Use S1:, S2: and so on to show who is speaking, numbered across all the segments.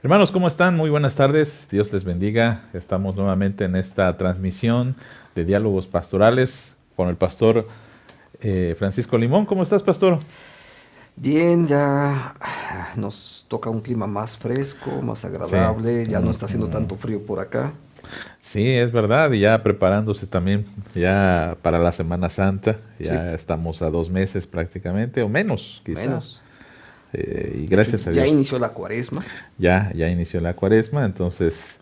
S1: Hermanos, ¿cómo están? Muy buenas tardes. Dios les bendiga. Estamos nuevamente en esta transmisión de diálogos pastorales con el pastor Francisco Limón. ¿Cómo estás, pastor?
S2: Bien, ya nos toca un clima más fresco, más
S1: Sí.
S2: agradable, ya no está haciendo
S1: Ujú.
S2: tanto frío por acá.
S1: Sí, es verdad. Y ya preparándose también ya para la Semana Santa.
S2: Sí,
S1: Ya estamos a 2 meses prácticamente, o menos, quizá.
S2: menos.
S1: Y
S2: De hecho,
S1: gracias a
S2: ya
S1: Dios
S2: inició la cuaresma.
S1: ya inició la cuaresma, entonces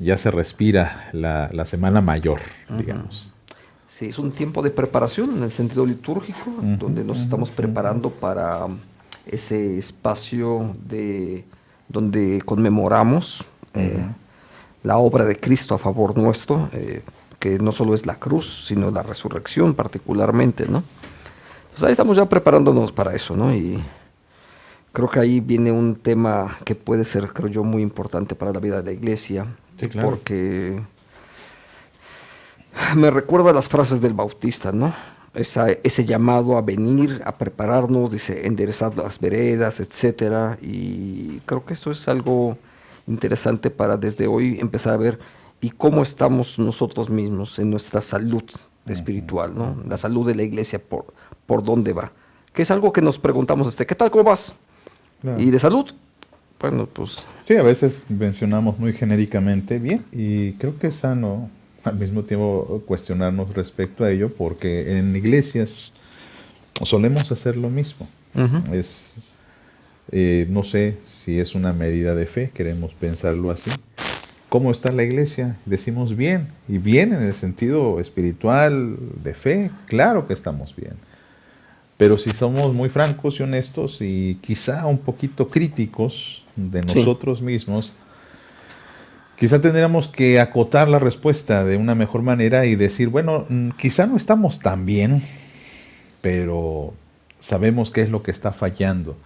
S1: ya se respira la Semana Mayor,
S2: Ujú.
S1: digamos.
S2: Sí, es un tiempo de preparación en el sentido litúrgico,
S1: Ujú,
S2: donde nos
S1: ujú,
S2: estamos
S1: ujú.
S2: preparando para ese espacio de donde conmemoramos
S1: Ujú.
S2: la obra de Cristo a favor nuestro, que no solo es la cruz, sino la resurrección particularmente, ¿no? Pues ahí estamos ya preparándonos para eso, ¿no? Y creo que ahí viene un tema que puede ser, creo yo, muy importante para la vida de la iglesia,
S1: Sí, claro.
S2: porque me recuerda las frases del Bautista, ¿no? Ese llamado a venir, a prepararnos, dice, enderezar las veredas, etcétera. Y creo que eso es algo interesante para desde hoy empezar a ver y cómo estamos nosotros mismos en nuestra salud
S1: Ujú,
S2: espiritual, ¿no?
S1: ujú.
S2: La salud de la iglesia, por dónde va. Que es algo que nos preguntamos, ¿qué tal, cómo vas?
S1: Claro.
S2: Y de salud, bueno, pues
S1: Sí, a veces mencionamos muy genéricamente bien y creo que es sano al mismo tiempo cuestionarnos respecto a ello porque en iglesias solemos hacer lo mismo.
S2: ujú,
S1: Es, no sé si es una medida de fe, queremos pensarlo así. ¿Cómo está la iglesia? Decimos bien, y bien en el sentido espiritual de fe, claro que estamos bien. Pero si somos muy francos y honestos y quizá un poquito críticos de
S2: sí,
S1: nosotros mismos, quizá tendríamos que acotar la respuesta de una mejor manera y decir, bueno, quizá no estamos tan bien, pero sabemos qué es lo que está fallando,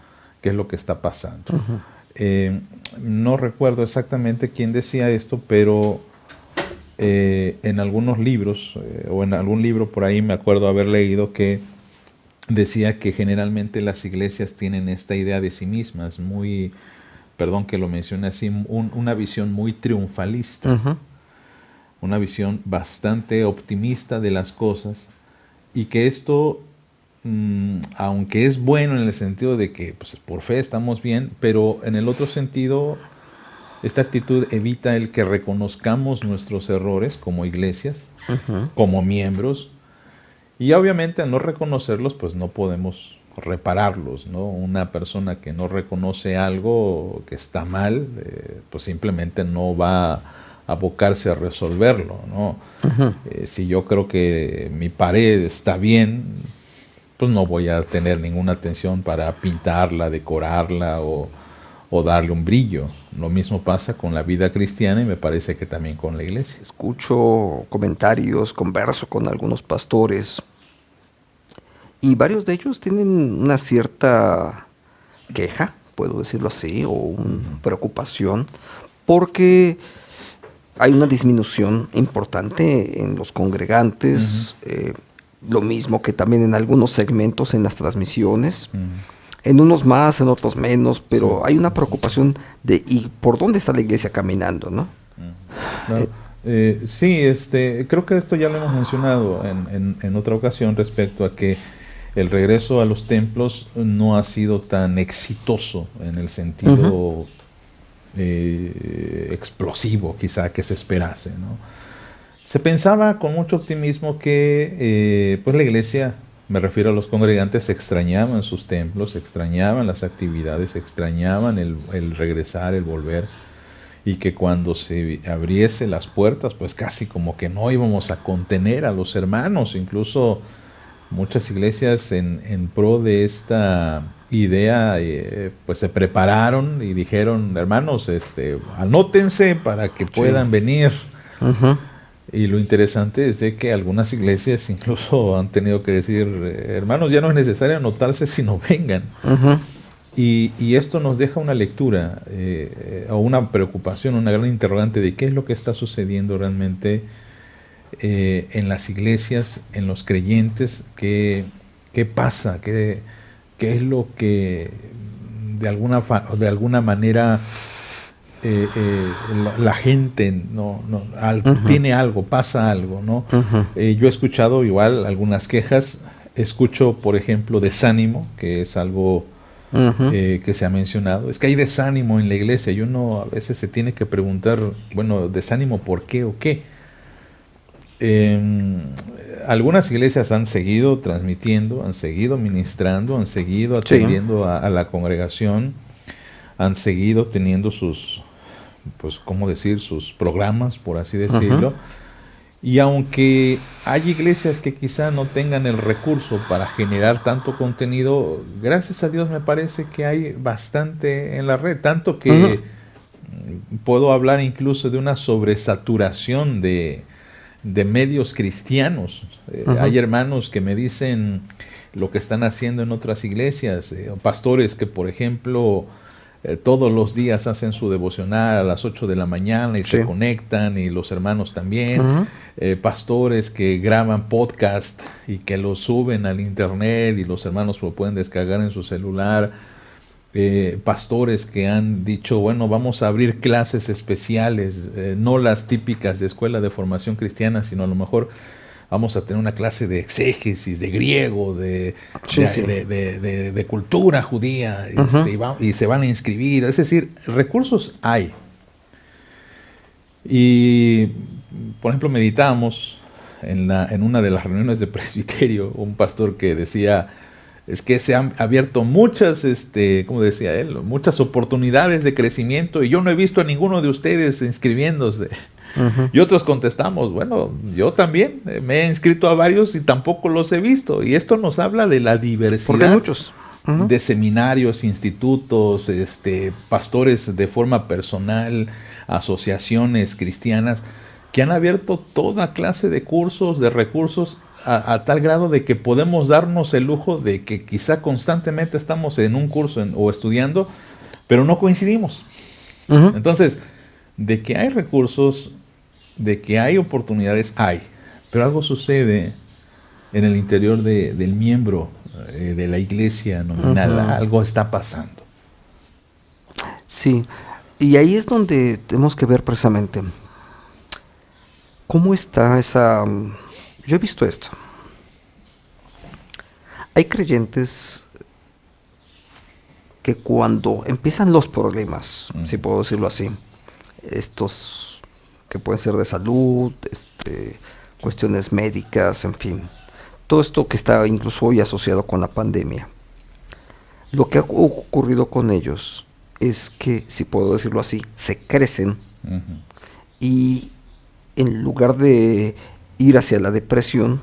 S1: qué es lo que está pasando.
S2: ujú,
S1: Eh, no recuerdo exactamente quién decía esto, pero en algunos libros, o en algún libro por ahí me acuerdo haber leído que decía que generalmente las iglesias tienen esta idea de sí mismas, muy, perdón que lo mencione así, una visión muy triunfalista,
S2: ujú,
S1: una visión bastante optimista de las cosas y que esto, aunque es bueno en el sentido de que pues, por fe estamos bien, pero en el otro sentido, esta actitud evita el que reconozcamos nuestros errores como iglesias,
S2: ujú.
S1: como miembros, y obviamente al no reconocerlos, pues no podemos repararlos, ¿no? Una persona que no reconoce algo que está mal, pues simplemente no va a abocarse a resolverlo, ¿no?
S2: Ujú.
S1: Si yo creo que mi pared está bien, pues no voy a tener ninguna atención para pintarla, decorarla o darle un brillo. Lo mismo pasa con la vida cristiana y me parece que también con la iglesia.
S2: Escucho comentarios, converso con algunos pastores y varios de ellos tienen una cierta queja, puedo decirlo así, o una preocupación, porque hay una disminución importante en los
S1: Ujú,
S2: congregantes, lo mismo que también en algunos segmentos en las transmisiones,
S1: ujú.
S2: en unos más, en otros menos,
S1: Sí,
S2: pero hay una
S1: ujú,
S2: preocupación de ¿y por dónde está la iglesia caminando, no?
S1: ujú. Claro.
S2: Eh,
S1: Sí, creo que esto ya lo hemos mencionado en otra ocasión respecto a que el regreso a los templos no ha sido tan exitoso en el
S2: ujú,
S1: sentido explosivo quizá que se esperase, ¿no? Se pensaba con mucho optimismo que pues la iglesia, me refiero a los congregantes, extrañaban sus templos, extrañaban las actividades, extrañaban el regresar, el volver, y que cuando se abriese las puertas, pues casi como que no íbamos a contener a los hermanos, incluso muchas iglesias en pro de esta idea, pues se prepararon y dijeron, hermanos, anótense para que
S2: sí,
S1: puedan venir.
S2: ujú,
S1: Y lo interesante es de que algunas iglesias incluso han tenido que decir, hermanos, ya no es necesario anotarse, sino vengan.
S2: ujú,
S1: Y esto nos deja una lectura o una preocupación, una gran interrogante de qué es lo que está sucediendo realmente en las iglesias, en los creyentes, qué pasa, qué es lo que de alguna manera la gente tiene algo, pasa algo, ¿no? Yo he escuchado igual algunas quejas, escucho, por ejemplo, desánimo, que es algo que se ha mencionado. Es que hay desánimo en la iglesia y uno a veces se tiene que preguntar, bueno, desánimo ¿por qué o qué? Algunas iglesias han seguido transmitiendo, han seguido ministrando, han seguido atendiendo a la congregación, han seguido teniendo sus, pues, ¿cómo decir?, sus programas, por así decirlo. Y aunque hay iglesias que quizá no tengan el recurso para generar tanto contenido, gracias a Dios me parece que hay bastante en la red, tanto que puedo hablar incluso de una sobresaturación de medios cristianos. Hay hermanos que me dicen lo que están haciendo en otras iglesias, pastores que, por ejemplo, todos los días hacen su devocional a las 8 de la mañana y se conectan, y los hermanos también. Pastores que graban podcast y que lo suben al internet y los hermanos lo pueden descargar en su celular. Pastores que han dicho, bueno, vamos a abrir clases especiales, no las típicas de escuela de formación cristiana, sino a lo mejor vamos a tener una clase de exégesis, de griego, de cultura judía, y se van a inscribir. Es decir, recursos hay. Y, por ejemplo, meditábamos en una de las reuniones de presbiterio, un pastor que decía, es que se han abierto muchas, como decía él, muchas oportunidades de crecimiento y yo no he visto a ninguno de ustedes inscribiéndose. Y otros contestamos, bueno, yo también me he inscrito a varios y tampoco los he visto. Y esto nos habla de la diversidad
S2: muchos.
S1: de seminarios, institutos, pastores de forma personal, asociaciones cristianas que han abierto toda clase de cursos, de recursos, a tal grado de que podemos darnos el lujo de que quizá constantemente estamos en un curso o estudiando, pero no coincidimos. Entonces, de que hay recursos, de que hay oportunidades, hay, pero algo sucede en el interior del miembro de la iglesia nominal, algo está pasando.
S2: Sí, y ahí es donde tenemos que ver precisamente cómo está esa... Yo he visto esto. Hay creyentes que cuando empiezan los problemas, si puedo decirlo así, estos que pueden ser de salud, cuestiones médicas, en fin, todo esto que está incluso hoy asociado con la pandemia, lo que ha ocurrido con ellos es que, si puedo decirlo así, se crecen y en lugar de ir hacia la depresión,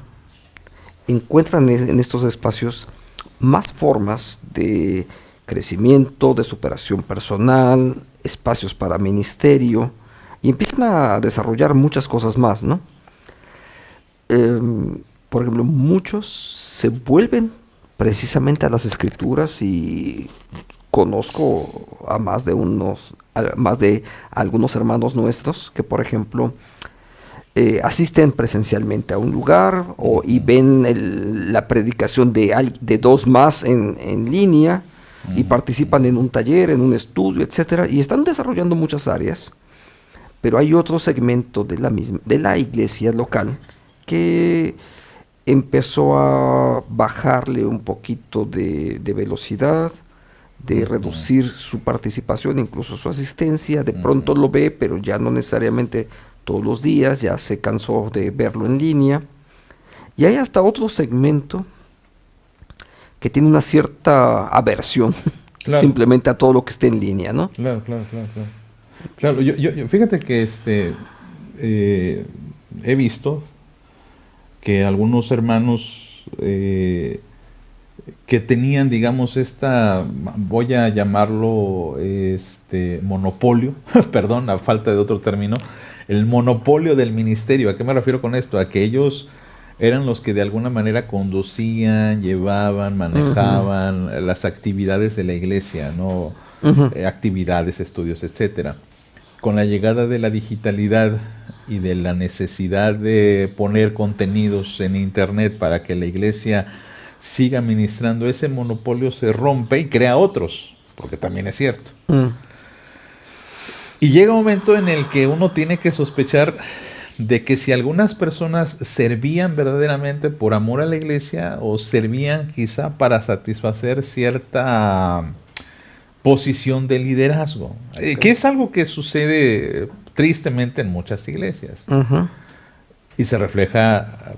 S2: encuentran en estos espacios más formas de crecimiento, de superación personal, espacios para ministerio, y empiezan a desarrollar muchas cosas más, ¿no? Por ejemplo, muchos se vuelven precisamente a las escrituras, y conozco a más de algunos hermanos nuestros que, por ejemplo, asisten presencialmente a un lugar y ven la predicación de dos más en línea, y participan en un taller, en un estudio, etcétera, y están desarrollando muchas áreas. Pero hay otro segmento de la iglesia local que empezó a bajarle un poquito de velocidad, de reducir su participación, incluso su asistencia. De pronto lo ve, pero ya no necesariamente todos los días, ya se cansó de verlo en línea. Y hay hasta otro segmento que tiene una cierta aversión simplemente a todo lo que esté en línea, ¿no?
S1: Claro. Claro, yo fíjate que he visto que algunos hermanos que tenían, digamos, voy a llamarlo monopolio, perdón, a falta de otro término, el monopolio del ministerio. ¿A qué me refiero con esto? A que ellos eran los que de alguna manera conducían, llevaban, manejaban las actividades de la iglesia, ¿no? Actividades, estudios, etcétera. Con la llegada de la digitalidad y de la necesidad de poner contenidos en internet para que la iglesia siga ministrando, ese monopolio se rompe y crea otros, porque también es cierto. Y llega un momento en el que uno tiene que sospechar de que si algunas personas servían verdaderamente por amor a la iglesia o servían quizá para satisfacer cierta posición de liderazgo, que es algo que sucede tristemente en muchas iglesias.
S2: Ujú.
S1: Y se refleja,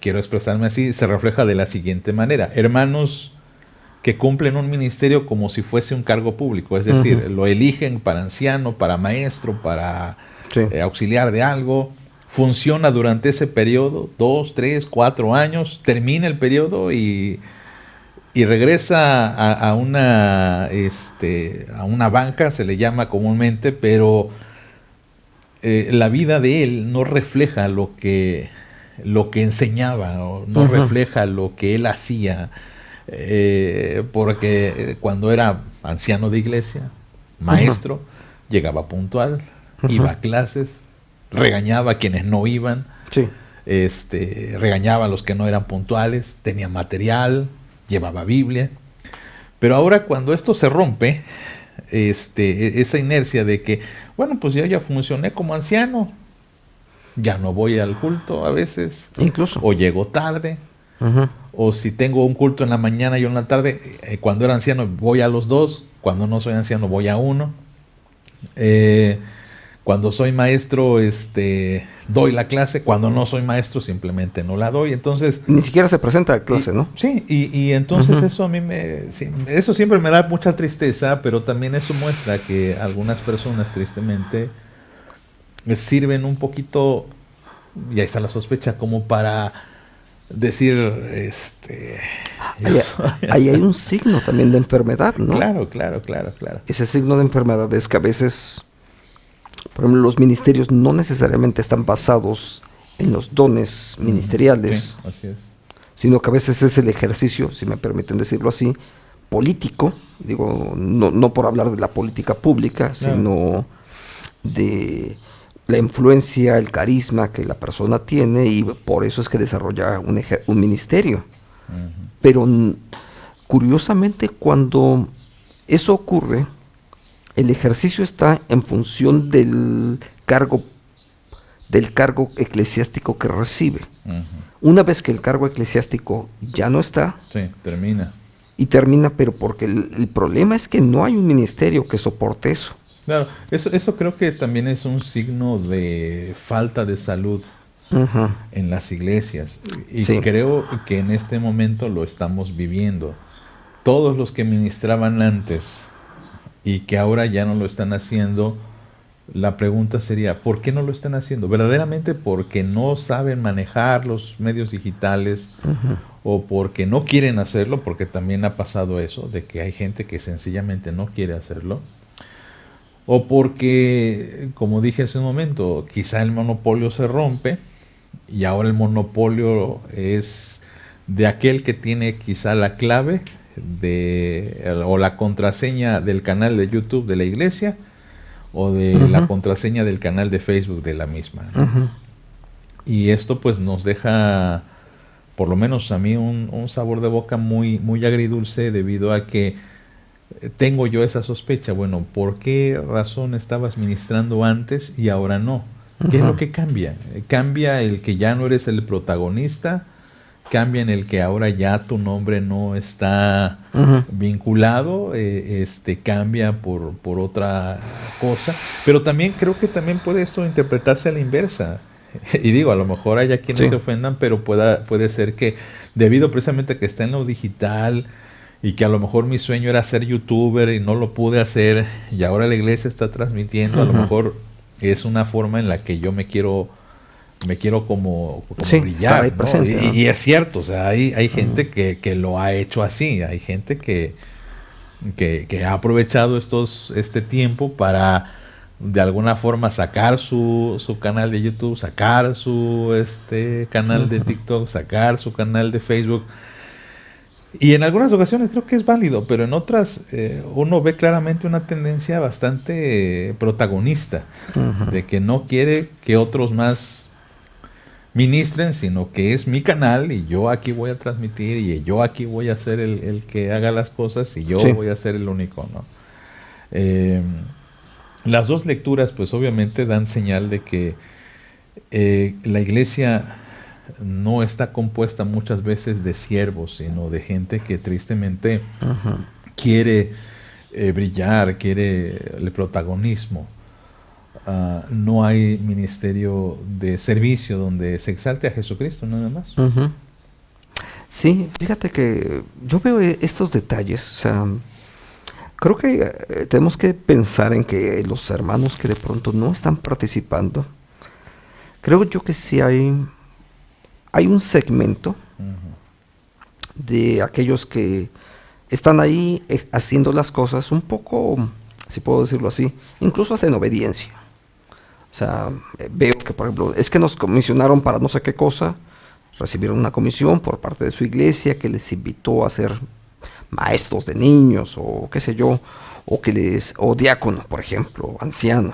S1: quiero expresarme así, se refleja de la siguiente manera. Hermanos que cumplen un ministerio como si fuese un cargo público, es decir,
S2: Ujú.
S1: lo eligen para anciano, para maestro, para
S2: Sí.
S1: auxiliar de algo, funciona durante ese periodo, 2, 3, 4 años, termina el periodo y regresa a una banca, se le llama comúnmente, pero la vida de él no refleja lo que enseñaba, o no
S2: Ujú.
S1: refleja lo que él hacía, porque cuando era anciano de iglesia,
S2: Ujú.
S1: maestro, llegaba puntual, iba
S2: Ujú.
S1: a clases, regañaba a quienes no iban,
S2: Sí.
S1: regañaba a los que no eran puntuales, tenía material, llevaba Biblia. Pero ahora cuando esto se rompe, esa inercia de que, bueno, pues ya funcioné como anciano, ya no voy al culto a veces,
S2: Incluso.
S1: o llego tarde,
S2: Ujú.
S1: o si tengo un culto en la mañana y uno en la tarde, cuando era anciano voy a los dos, cuando no soy anciano voy a uno. Eh, Cuando soy maestro, doy la clase, cuando no soy maestro simplemente no la doy. Entonces,
S2: Ni siquiera se presenta a clase, ¿no?
S1: sí, y entonces
S2: Ujú.
S1: eso a mí sí, eso siempre me da mucha tristeza, pero también eso muestra que algunas personas tristemente sirven un poquito, y ahí está la sospecha, como para decir, yo
S2: Ahí,
S1: soy...
S2: ahí hay un signo también de enfermedad, ¿no?
S1: Claro, claro, claro, claro.
S2: Ese signo de enfermedad es que a veces, por ejemplo, los ministerios no necesariamente están basados en los dones
S1: Sí,
S2: ministeriales,
S1: así es.
S2: sino que a veces es el ejercicio, si me permiten decirlo así, político, digo, no por hablar de la política pública,
S1: Claro.
S2: sino de la influencia, el carisma que la persona tiene y por eso es que desarrolla un ministerio.
S1: Ujú.
S2: Pero curiosamente cuando eso ocurre, el ejercicio está en función del cargo eclesiástico que recibe.
S1: Ujú.
S2: Una vez que el cargo eclesiástico ya no está
S1: Sí, termina.
S2: y termina, pero porque el problema es que no hay un ministerio que soporte eso.
S1: Claro, eso creo que también es un signo de falta de salud
S2: Ujú.
S1: en las iglesias. Y
S2: Sí.
S1: creo que en este momento lo estamos viviendo. Todos los que ministraban antes y que ahora ya no lo están haciendo, la pregunta sería, ¿por qué no lo están haciendo? ¿Verdaderamente porque no saben manejar los medios digitales
S2: Ujú.
S1: o porque no quieren hacerlo? Porque también ha pasado eso, de que hay gente que sencillamente no quiere hacerlo. O porque, como dije hace un momento, quizá el monopolio se rompe y ahora el monopolio es de aquel que tiene quizá la clave o la contraseña del canal de YouTube de la iglesia o de la
S2: Ujú.
S1: contraseña del canal de Facebook de la misma, ¿no?
S2: Ujú.
S1: Y esto pues nos deja, por lo menos a mí, un sabor de boca muy, muy agridulce debido a que tengo yo esa sospecha. Bueno, ¿por qué razón estabas ministrando antes y ahora no? ¿Qué es
S2: Ujú.
S1: lo que cambia? ¿Cambia el que ya no eres el protagonista? ¿Cambia en el que ahora ya tu nombre no está
S2: Ujú.
S1: vinculado? ¿Cambia por otra cosa? Pero también creo que también puede esto interpretarse a la inversa. Y digo, a lo mejor haya quienes
S2: Sí.
S1: se ofendan, pero puede ser que debido precisamente a que está en lo digital y que a lo mejor mi sueño era ser youtuber y no lo pude hacer y ahora la iglesia está transmitiendo, a lo
S2: Ujú.
S1: mejor es una forma en la que yo me quiero como
S2: Sí, estar ahí
S1: brillar, ¿no?
S2: presente, ¿no?
S1: Y es cierto, o sea, hay
S2: Ujú.
S1: gente que lo ha hecho así, hay gente que ha aprovechado este tiempo para de alguna forma sacar su canal de YouTube, sacar su canal de
S2: Ujú.
S1: TikTok, sacar su canal de Facebook. Y en algunas ocasiones creo que es válido, pero en otras uno ve claramente una tendencia bastante protagonista,
S2: Ujú.
S1: de que no quiere que otros más ministren, sino que es mi canal y yo aquí voy a transmitir y yo aquí voy a ser el que haga las cosas y yo
S2: Sí.
S1: voy a ser el único, ¿no? Eh, las dos lecturas pues obviamente dan señal de que la iglesia no está compuesta muchas veces de siervos, sino de gente que tristemente
S2: Ujú.
S1: quiere brillar, quiere el protagonismo. No hay ministerio de servicio donde se exalte a Jesucristo, nada más.
S2: Ujú. Sí, fíjate que yo veo estos detalles, o sea, creo que tenemos que pensar en que los hermanos que de pronto no están participando, creo yo que sí hay un segmento
S1: Ujú.
S2: de aquellos que están ahí haciendo las cosas un poco, si puedo decirlo así, incluso hasta en obediencia. O sea, veo que, por ejemplo, es que nos comisionaron para no sé qué cosa, recibieron una comisión por parte de su iglesia que les invitó a ser maestros de niños o qué sé yo, o diácono, por ejemplo, anciano.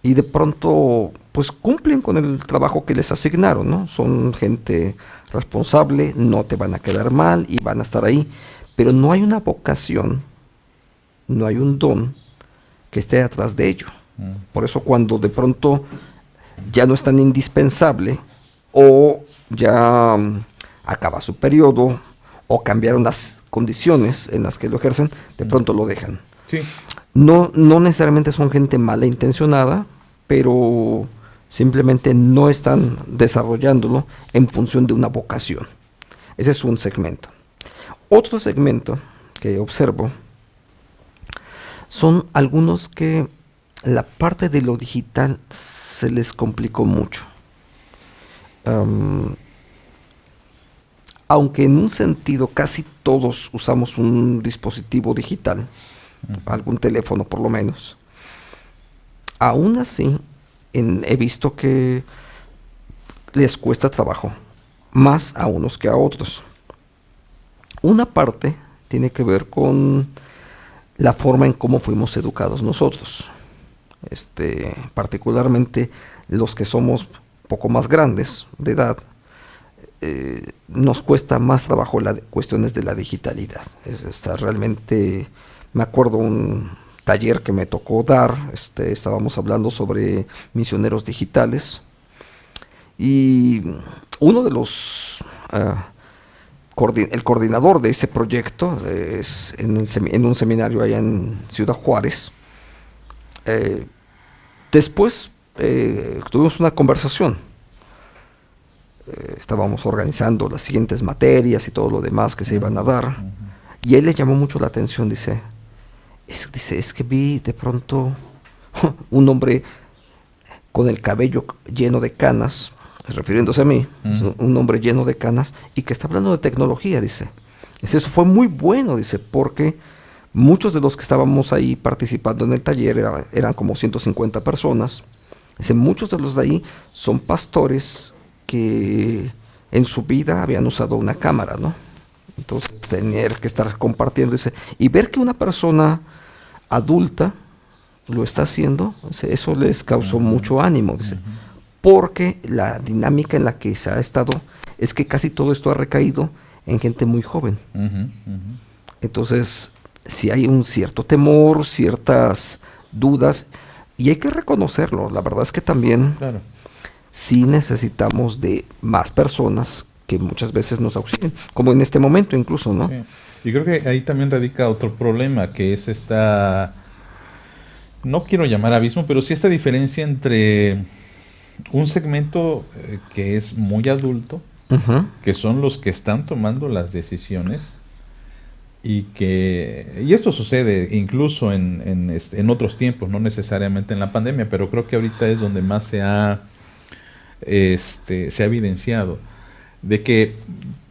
S2: Y de pronto, pues cumplen con el trabajo que les asignaron, ¿no? Son gente responsable, no te van a quedar mal y van a estar ahí. Pero no hay una vocación, no hay un don que esté atrás de ello.
S1: Mm.
S2: Por eso cuando de pronto ya no es tan indispensable o ya acaba su periodo o cambiaron las condiciones en las que lo ejercen, de pronto lo dejan.
S1: Sí,
S2: No, no necesariamente son gente mala intencionada, pero simplemente no están desarrollándolo en función de una vocación. Ese es un segmento. Otro segmento que observo son algunos que la parte de lo digital se les complicó mucho. Am, Aunque en un sentido casi todos usamos un dispositivo digital,
S1: ujú,
S2: algún teléfono por lo menos, aún así he visto que les cuesta trabajo, más a unos que a otros. Una parte tiene que ver con la forma en cómo fuimos educados nosotros. Particularmente los que somos poco más grandes de edad, nos cuesta más trabajo las cuestiones de la digitalidad. Realmente, me acuerdo un taller que me tocó dar, estábamos hablando sobre misioneros digitales y uno de los el coordinador de ese proyecto es en un seminario allá en Ciudad Juárez. Eh, Después tuvimos una conversación. Estábamos organizando las siguientes materias y todo lo demás que se iban a
S1: ujú,
S2: dar.
S1: ujú.
S2: Y a él le llamó mucho la atención, es que vi de pronto un hombre con el cabello lleno de canas, refiriéndose a mí,
S1: Mm.
S2: un hombre lleno de canas, y que está hablando de tecnología, dice. Eso fue muy bueno, dice, porque muchos de los que estábamos ahí participando en el taller eran como 150 personas. Dice, muchos de los de ahí son pastores que en su vida habían usado una cámara, ¿no? Entonces, tener que estar compartiendo, dice, y ver que una persona adulta lo está haciendo, dice, eso les causó
S1: Ujú,
S2: mucho ánimo, dice,
S1: ujú,
S2: porque la dinámica en la que se ha estado es que casi todo esto ha recaído en gente muy joven.
S1: ujú, ujú.
S2: Entonces, si hay un cierto temor, ciertas dudas, y hay que reconocerlo. La verdad es que también
S1: Claro.
S2: sí necesitamos de más personas que muchas veces nos auxilien, como en este momento incluso, ¿no?
S1: Sí. Y creo que ahí también radica otro problema, que es esta, no quiero llamar abismo, pero sí esta diferencia entre un segmento que es muy adulto,
S2: Ujú.
S1: que son los que están tomando las decisiones, y esto sucede incluso en otros tiempos, no necesariamente en la pandemia, pero creo que ahorita es donde más se ha evidenciado, de que,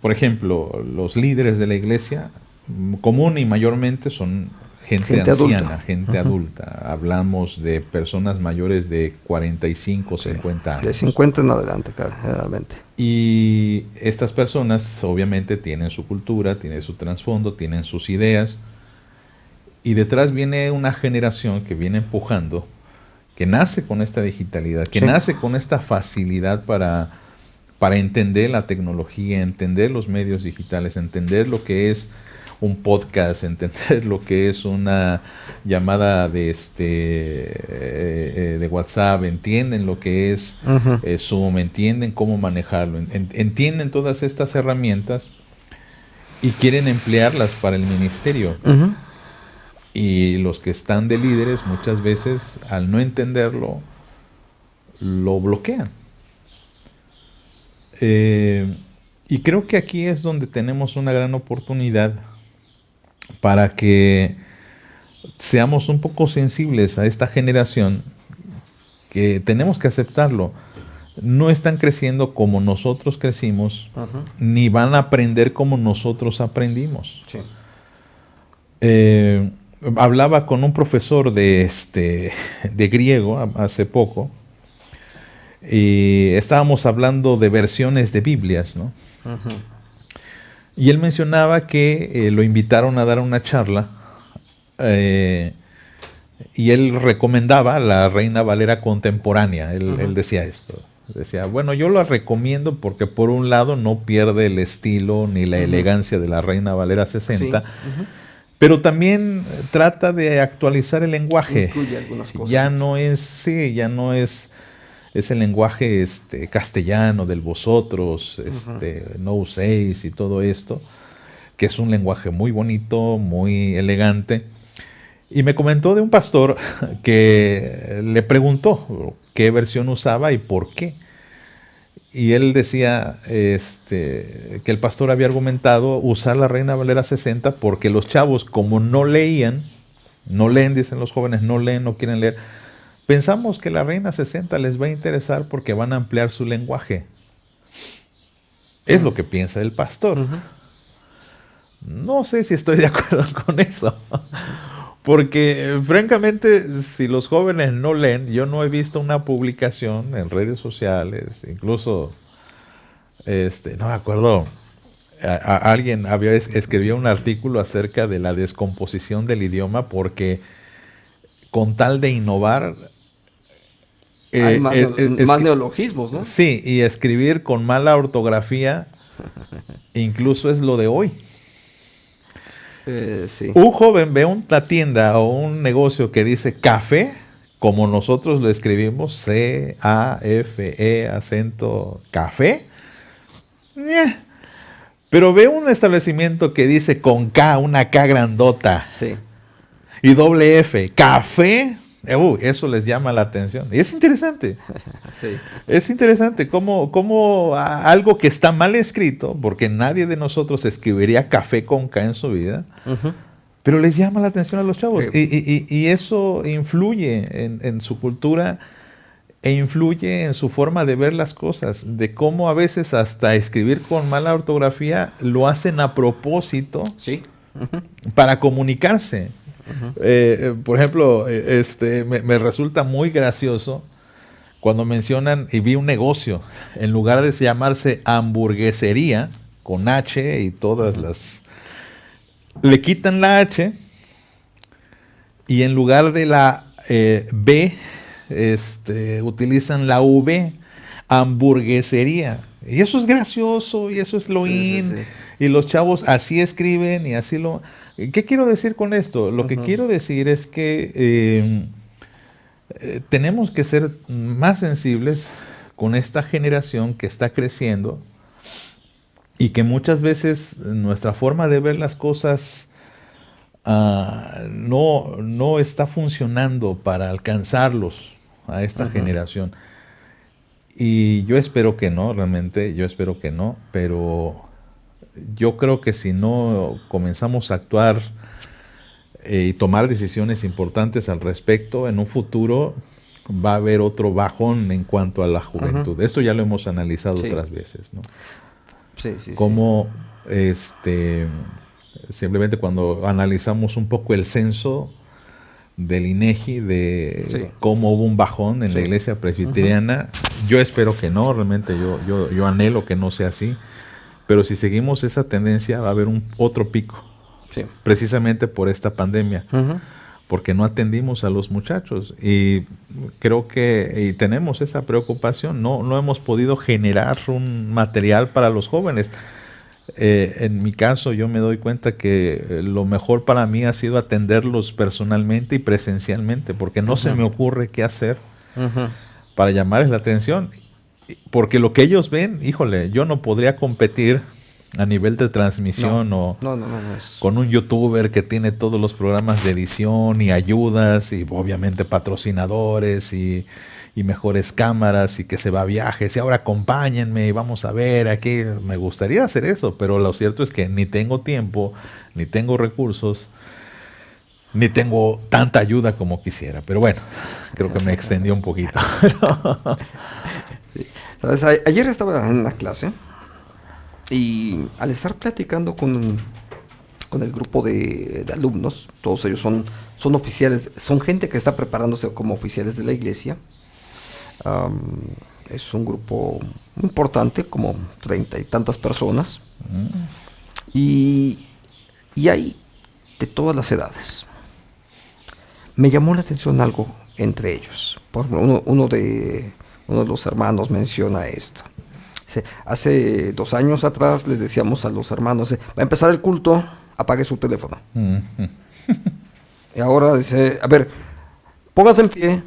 S1: por ejemplo, los líderes de la iglesia, común y mayormente son gente
S2: Gente
S1: anciana,
S2: adulta.
S1: gente
S2: Ujú.
S1: adulta. Hablamos de personas mayores de 45,
S2: Sí.
S1: 50
S2: De
S1: años.
S2: 50 en adelante, generalmente.
S1: Y estas personas obviamente tienen su cultura, tienen su trasfondo, tienen sus ideas. Y detrás viene una generación que viene empujando, que nace con esta digitalidad, que
S2: Sí.
S1: nace con esta facilidad para entender la tecnología, entender los medios digitales, entender lo que es un podcast, entender lo que es una llamada de de WhatsApp, entienden lo que es Zoom, entienden cómo manejarlo, entienden todas estas herramientas y quieren emplearlas para el ministerio. Y los que están de líderes muchas veces, al no entenderlo, lo bloquean. Y creo que aquí es donde tenemos una gran oportunidad para que seamos un poco sensibles a esta generación, que tenemos que aceptarlo. No están creciendo como nosotros crecimos, ni van a aprender como nosotros aprendimos.
S2: Sí.
S1: Hablaba con un profesor de griego hace poco, y estábamos hablando de versiones de Biblias, ¿no? Y él mencionaba que lo invitaron a dar una charla, y él recomendaba la Reina Valera contemporánea. Él decía esto. Decía, bueno, yo la recomiendo porque por un lado no pierde el estilo ni la elegancia de la Reina Valera 60, sí. Pero también trata de actualizar el lenguaje.
S2: Incluye algunas cosas.
S1: Ya no es el lenguaje castellano del vosotros, no uséis y todo esto, que es un lenguaje muy bonito, muy elegante. Y me comentó de un pastor que le preguntó qué versión usaba y por qué. Y él decía que el pastor había argumentado usar la Reina Valera 60 porque los chavos, como no leen, dicen los jóvenes, no leen, no quieren leer, pensamos que la Reina 60 les va a interesar porque van a ampliar su lenguaje. Es lo que piensa el pastor. No sé si estoy de acuerdo con eso. Porque, francamente, si los jóvenes no leen, yo no he visto una publicación en redes sociales, incluso, no me acuerdo, alguien escribió un artículo acerca de la descomposición del idioma porque con tal de innovar...
S2: hay más neologismos, ¿no?
S1: Sí, y escribir con mala ortografía incluso es lo de hoy.
S2: Sí.
S1: Un joven ve una tienda o un negocio que dice café, como nosotros lo escribimos, C-A-F-E, acento, café. Pero ve un establecimiento que dice con K, una K grandota.
S2: Sí.
S1: Y doble F, café. Eso les llama la atención. Y es interesante.
S2: Sí.
S1: Es interesante cómo algo que está mal escrito, porque nadie de nosotros escribiría café con K en su vida, pero les llama la atención a los chavos. Y eso influye en su cultura e influye en su forma de ver las cosas, de cómo a veces hasta escribir con mala ortografía lo hacen a propósito,
S2: sí.
S1: Para comunicarse. Por ejemplo, me resulta muy gracioso cuando mencionan, y vi un negocio, en lugar de llamarse hamburguesería, con H y todas las... Le quitan la H y en lugar de la B, utilizan la V, hamburguesería. Y eso es gracioso, y eso es lo in. Sí. Y los chavos así escriben y así lo... ¿Qué quiero decir con esto? Lo que quiero decir es que tenemos que ser más sensibles con esta generación que está creciendo y que muchas veces nuestra forma de ver las cosas no está funcionando para alcanzarlos a esta generación. Y yo espero que no, realmente, yo espero que no, pero... yo creo que si no comenzamos a actuar y tomar decisiones importantes al respecto, en un futuro va a haber otro bajón en cuanto a la juventud. Esto ya lo hemos analizado otras veces, ¿no?
S2: Sí.
S1: Como simplemente cuando analizamos un poco el censo del INEGI de cómo hubo un bajón en la iglesia presbiteriana, yo espero que no, realmente yo anhelo que no sea así. Pero si seguimos esa tendencia va a haber otro pico, precisamente por esta pandemia, porque no atendimos a los muchachos y creo que tenemos esa preocupación, no hemos podido generar un material para los jóvenes. En mi caso, yo me doy cuenta que lo mejor para mí ha sido atenderlos personalmente y presencialmente, porque no se me ocurre qué hacer
S2: Ujú.
S1: para llamarles la atención. Porque lo que ellos ven, híjole, yo no podría competir a nivel de
S2: No,
S1: transmisión o
S2: no es.
S1: con un youtuber que tiene todos los programas de edición y ayudas y obviamente patrocinadores y mejores cámaras y que se va a viajes y ahora acompáñenme y vamos a ver aquí. Me gustaría hacer eso, pero lo cierto es que ni tengo tiempo, ni tengo recursos, ni tengo tanta ayuda como quisiera. Pero bueno, creo que me extendí un poquito.
S2: Sí. ¿Sabes? Ayer estaba en la clase y al estar platicando con el grupo de alumnos, todos ellos son oficiales, son gente que está preparándose como oficiales de la iglesia. Am, es un grupo importante, como 30 y tantas personas, y, y hay de todas las edades. Me llamó la atención algo entre ellos. Por ejemplo, uno de los hermanos menciona esto. Dice, hace 2 años atrás les decíamos a los hermanos, va a empezar el culto, apague su teléfono. Y ahora dice, a ver, póngase en pie,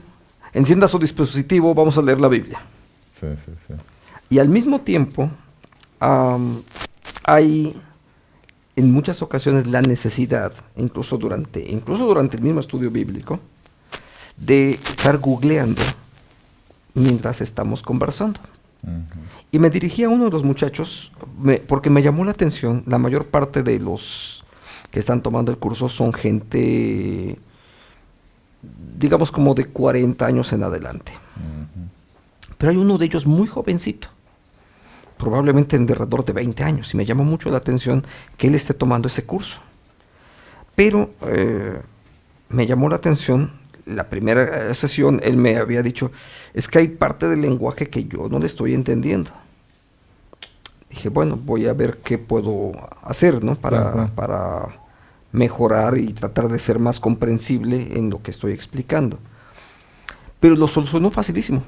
S2: encienda su dispositivo, vamos a leer la Biblia.
S1: Sí, sí, sí.
S2: Y al mismo tiempo, hay en muchas ocasiones la necesidad, incluso durante el mismo estudio bíblico, de estar googleando mientras estamos conversando. Y me dirigí a uno de los muchachos, porque me llamó la atención, la mayor parte de los que están tomando el curso son gente, digamos como de 40 años en adelante. Pero hay uno de ellos muy jovencito, probablemente en alrededor de 20 años, y me llamó mucho la atención que él esté tomando ese curso. Pero me llamó la atención, la primera sesión, él me había dicho, es que hay parte del lenguaje que yo no le estoy entendiendo. Dije, bueno, voy a ver qué puedo hacer, ¿no? Para mejorar y tratar de ser más comprensible en lo que estoy explicando. Pero lo solucionó facilísimo.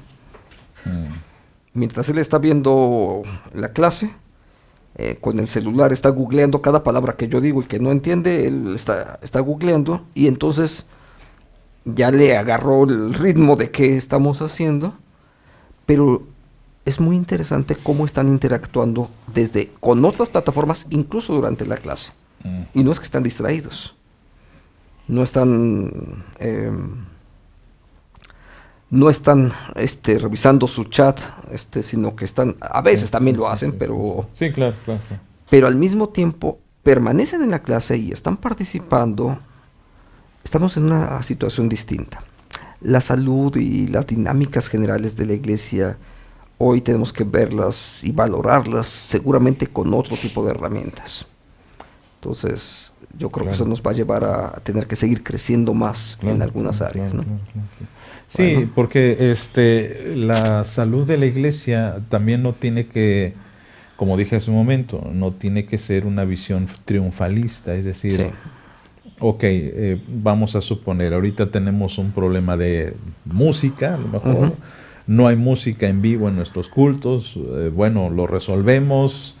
S2: Mientras él está viendo la clase, con el celular está googleando cada palabra que yo digo y que no entiende, él está googleando y entonces ya le agarró el ritmo de qué estamos haciendo, pero es muy interesante cómo están interactuando con otras plataformas, incluso durante la clase. Y no es que están distraídos, no están revisando su chat, sino que están, a veces también lo hacen, pero
S1: Sí, claro, claro, claro.
S2: pero al mismo tiempo permanecen en la clase y están participando. Estamos en una situación distinta. La salud y las dinámicas generales de la iglesia hoy tenemos que verlas y valorarlas seguramente con otro tipo de herramientas. Entonces, yo creo que eso nos va a llevar a tener que seguir creciendo más en algunas áreas, ¿no?
S1: Claro. Sí,
S2: Bueno.
S1: porque la salud de la iglesia también no tiene que, como dije hace un momento, no tiene que ser una visión triunfalista, es decir,
S2: Sí.
S1: ok, vamos a suponer, ahorita tenemos un problema de música, a lo mejor, no hay música en vivo en nuestros cultos, bueno, lo resolvemos,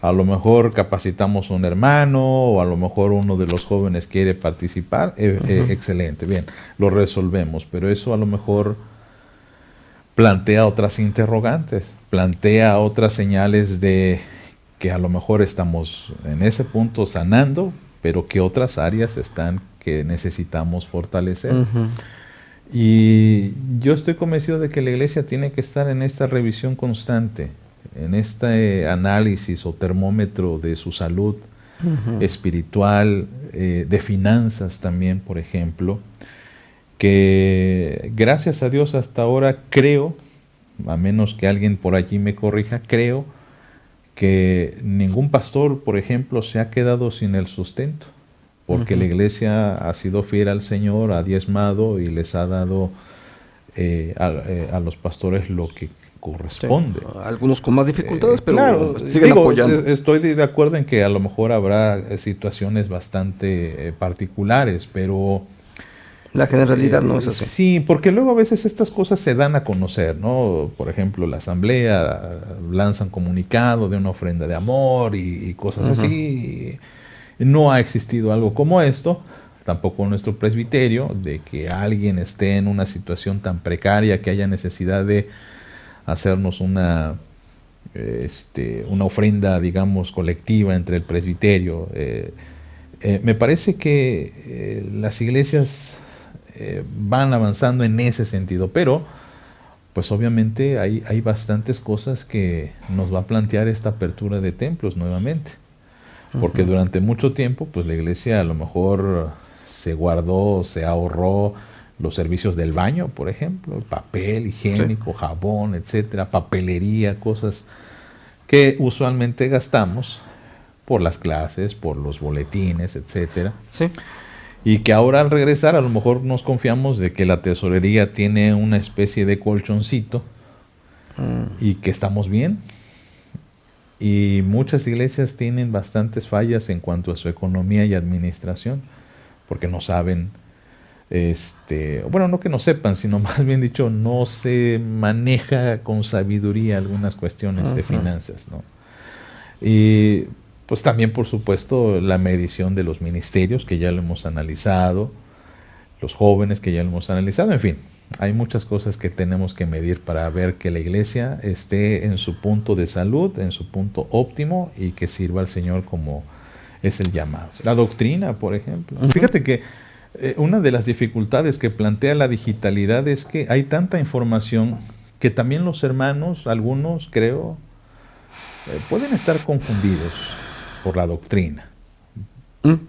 S1: a lo mejor capacitamos a un hermano o a lo mejor uno de los jóvenes quiere participar, excelente, bien, lo resolvemos, pero eso a lo mejor plantea otras interrogantes, plantea otras señales de que a lo mejor estamos en ese punto sanando, pero que otras áreas están que necesitamos fortalecer. Y yo estoy convencido de que la iglesia tiene que estar en esta revisión constante, en este análisis o termómetro de su salud espiritual, de finanzas también, por ejemplo, que gracias a Dios hasta ahora creo, a menos que alguien por allí me corrija, creo que ningún pastor, por ejemplo, se ha quedado sin el sustento, porque la iglesia ha sido fiel al Señor, ha diezmado y les ha dado a los pastores lo que corresponde.
S2: Sí. Algunos con más dificultades, pero
S1: claro,
S2: siguen apoyando.
S1: Estoy de acuerdo en que a lo mejor habrá situaciones bastante particulares, pero
S2: La generalidad no es así.
S1: Sí, porque luego a veces estas cosas se dan a conocer, ¿no? Por ejemplo, la asamblea lanzan comunicado de una ofrenda de amor y cosas así. No ha existido algo como esto, tampoco en nuestro presbiterio, de que alguien esté en una situación tan precaria que haya necesidad de hacernos una ofrenda, digamos, colectiva entre el presbiterio. Me parece que las iglesias van avanzando en ese sentido, pero pues obviamente hay bastantes cosas que nos va a plantear esta apertura de templos nuevamente, porque durante mucho tiempo pues la iglesia a lo mejor se guardó, se ahorró los servicios del baño, por ejemplo, papel higiénico, jabón, etcétera, papelería, cosas que usualmente gastamos por las clases, por los boletines, etcétera.
S2: Sí.
S1: Y que ahora al regresar a lo mejor nos confiamos de que la tesorería tiene una especie de colchoncito y que estamos bien. Y muchas iglesias tienen bastantes fallas en cuanto a su economía y administración, porque no saben, bueno, no que no sepan, sino más bien dicho, no se maneja con sabiduría algunas cuestiones de finanzas, ¿no? Y pues también, por supuesto, la medición de los ministerios, que ya lo hemos analizado, los jóvenes, que ya lo hemos analizado, en fin, hay muchas cosas que tenemos que medir para ver que la iglesia esté en su punto de salud, en su punto óptimo y que sirva al Señor como es el llamado. La doctrina, por ejemplo. Fíjate que una de las dificultades que plantea la digitalidad es que hay tanta información que también los hermanos, algunos creo, pueden estar confundidos por la doctrina.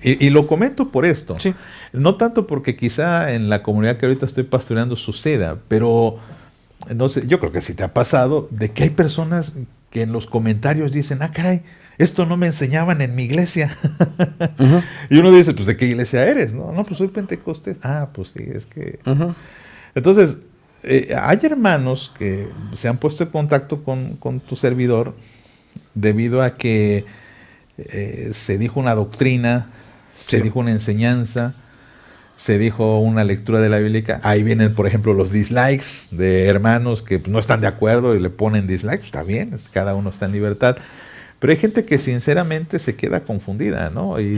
S1: Y lo comento por esto. Sí. No tanto porque quizá en la comunidad que ahorita estoy pastoreando suceda, pero no sé, yo creo que sí te ha pasado de que hay personas que en los comentarios dicen, ah, caray, esto no me enseñaban en mi iglesia. Y uno dice, pues, ¿de qué iglesia eres? No, pues soy pentecostés. Ah, pues sí, es que... Entonces, hay hermanos que se han puesto en contacto con tu servidor debido a que se dijo una doctrina, se dijo una enseñanza, se dijo una lectura de la Biblia. Ahí vienen, por ejemplo, los dislikes de hermanos que no están de acuerdo y le ponen dislikes. Está bien, cada uno está en libertad. Pero hay gente que sinceramente se queda confundida, ¿no? Y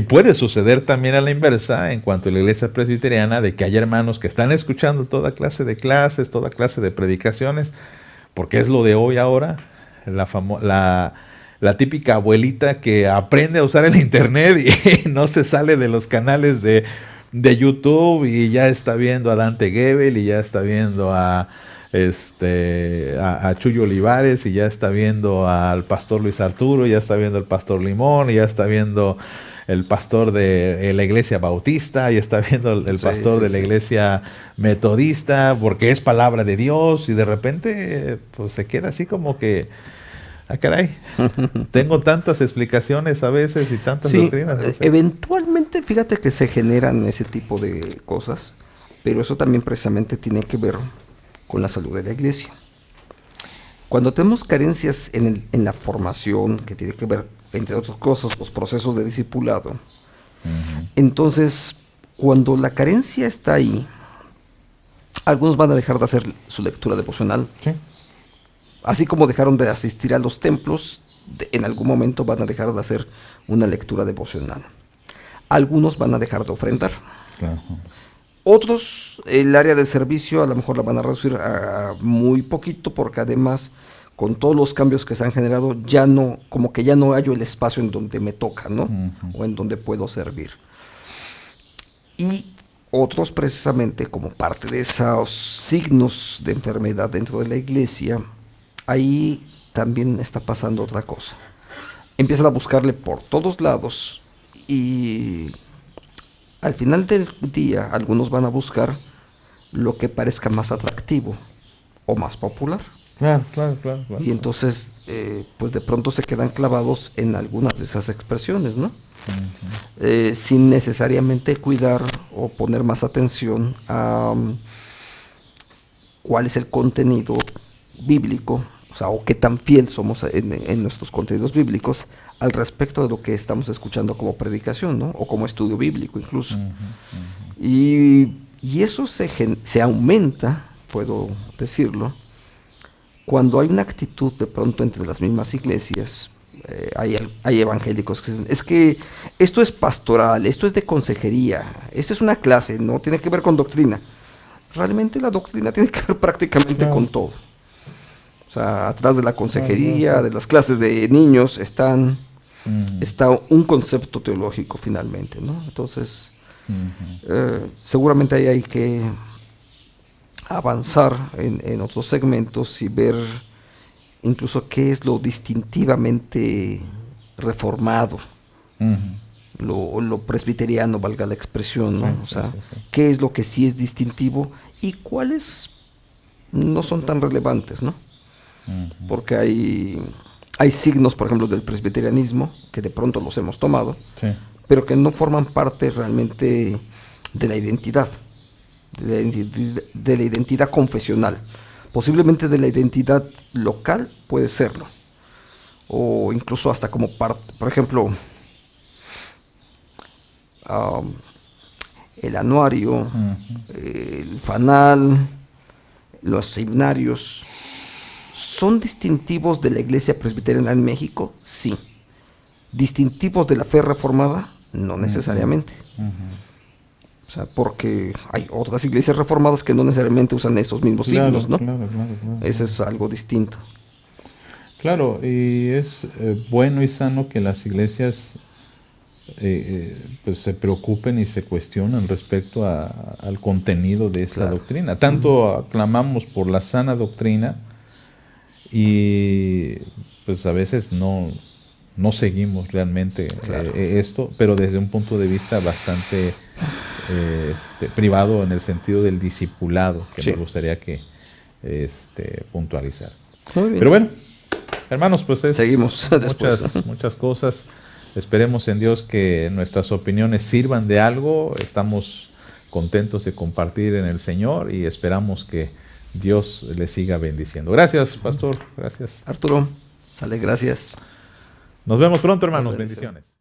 S1: puede suceder también a la inversa en cuanto a la iglesia presbiteriana, de que hay hermanos que están escuchando toda clase de clases, toda clase de predicaciones, porque es lo de hoy ahora, la típica abuelita que aprende a usar el internet y no se sale de los canales de YouTube y ya está viendo a Dante Gebel y ya está viendo a Chuyo Olivares y ya está viendo al pastor Luis Arturo, ya está viendo al pastor Limón, y ya está viendo el pastor de la iglesia bautista, y está viendo el pastor de la iglesia metodista, porque es palabra de Dios, y de repente pues se queda así como que, ah, caray, tengo tantas explicaciones a veces y tantas doctrinas.
S2: Eventualmente, fíjate que se generan ese tipo de cosas, pero eso también precisamente tiene que ver con la salud de la iglesia. Cuando tenemos carencias en la formación, que tiene que ver, entre otras cosas, los procesos de discipulado, entonces, cuando la carencia está ahí, algunos van a dejar de hacer su lectura devocional. Así como dejaron de asistir a los templos, en algún momento van a dejar de hacer una lectura devocional. Algunos van a dejar de ofrendar. Otros, el área de servicio a lo mejor la van a reducir a muy poquito, porque además, con todos los cambios que se han generado, ya no, como que ya no hallo el espacio en donde me toca, ¿no? O en donde puedo servir. Y otros, precisamente, como parte de esos signos de enfermedad dentro de la iglesia, ahí también está pasando otra cosa. Empiezan a buscarle por todos lados y al final del día algunos van a buscar lo que parezca más atractivo o más popular.
S1: Claro.
S2: Y entonces, pues de pronto se quedan clavados en algunas de esas expresiones, ¿no? Sin necesariamente cuidar o poner más atención a cuál es el contenido bíblico, o sea, o qué tan fiel somos en nuestros contenidos bíblicos al respecto de lo que estamos escuchando como predicación, ¿no? O como estudio bíblico incluso. Y eso se aumenta, puedo decirlo, cuando hay una actitud de pronto entre las mismas iglesias. Hay evangélicos que dicen, es que esto es pastoral, esto es de consejería, esto es una clase, no tiene que ver con doctrina. Realmente la doctrina tiene que ver prácticamente con todo. O sea, atrás de la consejería, de las clases de niños, está un concepto teológico finalmente, ¿no? Entonces, seguramente ahí hay que avanzar en otros segmentos y ver incluso qué es lo distintivamente reformado, lo presbiteriano, valga la expresión, ¿no? O sea, qué es lo que sí es distintivo y cuáles no son tan relevantes, ¿no? Porque hay signos, por ejemplo, del presbiterianismo, que de pronto los hemos tomado, pero que no forman parte realmente de la identidad, de la identidad confesional. Posiblemente de la identidad local puede serlo, o incluso hasta como parte, por ejemplo, el anuario, el fanal, los himnarios, ¿son distintivos de la iglesia presbiteriana en México? Sí. ¿Distintivos de la fe reformada? No necesariamente. O sea, porque hay otras iglesias reformadas que no necesariamente usan esos mismos signos, ¿no? Claro. Eso es algo distinto.
S1: Claro, y es bueno y sano que las iglesias pues se preocupen y se cuestionen respecto al contenido de esta doctrina. Tanto aclamamos por la sana doctrina y pues a veces no seguimos realmente esto, pero desde un punto de vista bastante privado en el sentido del discipulado, que me gustaría que puntualizar. Pero bueno, hermanos, pues
S2: seguimos
S1: muchas cosas. Esperemos en Dios que nuestras opiniones sirvan de algo. Estamos contentos de compartir en el Señor y esperamos que Dios le siga bendiciendo. Gracias, pastor. Gracias.
S2: Arturo, sale, gracias.
S1: Nos vemos pronto, hermanos. Bendiciones.